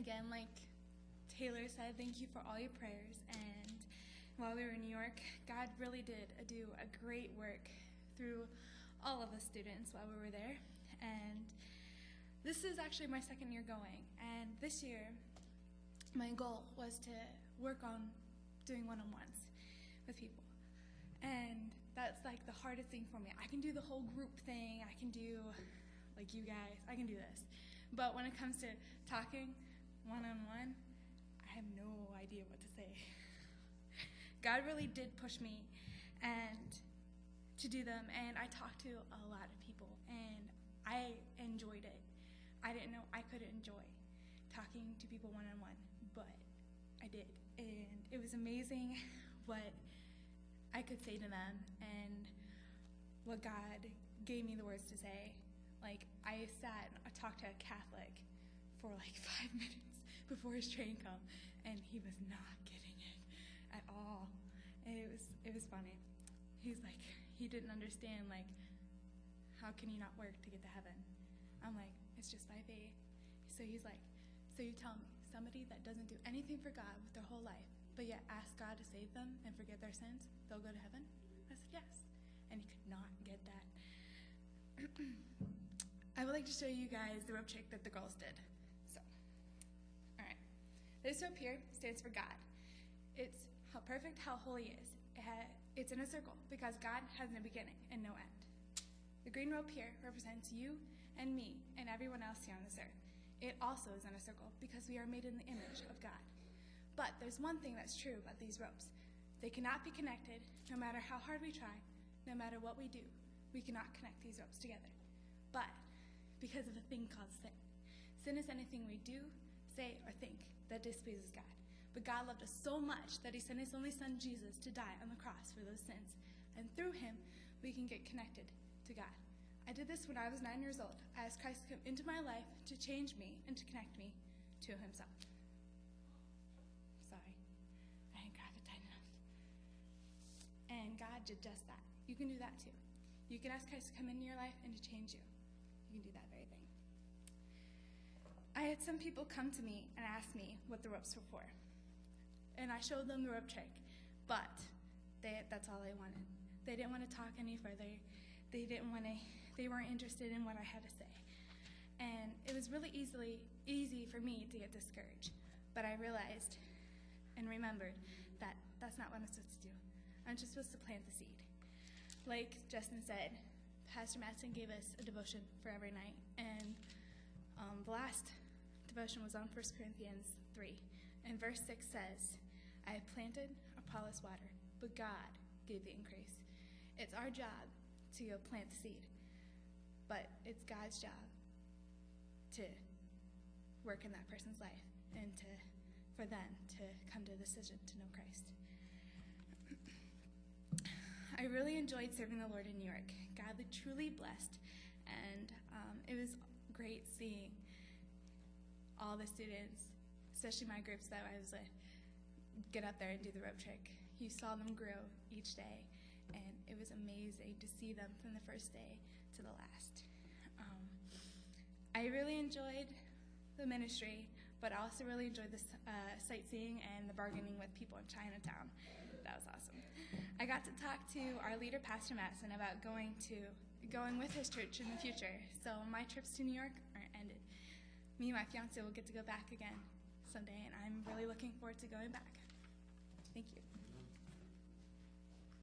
again, like Taylor said, thank you for all your prayers. And while we were in New York, God really did do a great work through all of the students while we were there. And this is actually my second year going. And this year, my goal was to work on doing one-on-ones with people. And that's like the hardest thing for me. I can do the whole group thing. I can do, like you guys, I can do this. But when it comes to talking one-on-one, I have no idea what to say. God really did push me and to do them, and I talked to a lot of people, and I enjoyed it. I didn't know I could enjoy talking to people one-on-one, but I did, and it was amazing what I could say to them and what God gave me the words to say. Like, I sat and I talked to a Catholic for like 5 minutes before his train come, and he was not getting it at all. And it was funny. He's like, he didn't understand, like, how can you not work to get to heaven? I'm like, it's just by faith. So he's like, so you tell me, somebody that doesn't do anything for God with their whole life, but yet ask God to save them and forgive their sins, they'll go to heaven? I said, yes. And he could not get that. I would like to show you guys the rope trick that the girls did. So, all right. This rope here stands for God. It's how perfect, how holy he is. It's in a circle because God has no beginning and no end. The green rope here represents you and me and everyone else here on this earth. It also is in a circle because we are made in the image of God. But there's one thing that's true about these ropes. They cannot be connected no matter how hard we try, no matter what we do. We cannot connect these ropes together. But because of a thing called sin. Sin is anything we do, say, or think that displeases God. But God loved us so much that he sent his only son, Jesus, to die on the cross for those sins. And through him, we can get connected to God. I did this when I was 9 years old. I asked Christ to come into my life to change me and to connect me to himself. Sorry, I didn't grab it tight enough. And God did just that. You can do that too. You can ask Christ to come into your life and to change you. You can do that very thing. I had some people come to me and ask me what the ropes were for. And I showed them the rope trick, but that's all they wanted. They didn't want to talk any further. They weren't interested in what I had to say. And it was really easy for me to get discouraged. But I realized and remembered that that's not what I'm supposed to do. I'm just supposed to plant the seed. Like Justin said, Pastor Matson gave us a devotion for every night. And the last devotion was on 1 Corinthians 3. And verse 6 says, I have planted, Apollos watered, but God gave the increase. It's our job to go plant the seed, but it's God's job to work in that person's life and for them to come to a decision to know Christ. I really enjoyed serving the Lord in New York. God truly blessed, and it was great seeing all the students, especially my groups that I was with, get up there and do the rope trick. You saw them grow each day, and it was amazing to see them from the first day to the last. I really enjoyed the ministry, but I also really enjoyed the sightseeing and the bargaining with people in Chinatown. That was awesome. I got to talk to our leader, Pastor Matson, about going with his church in the future. So my trips to New York aren't ended. Me and my fiance will get to go back again someday, and I'm really looking forward to going back. Thank you.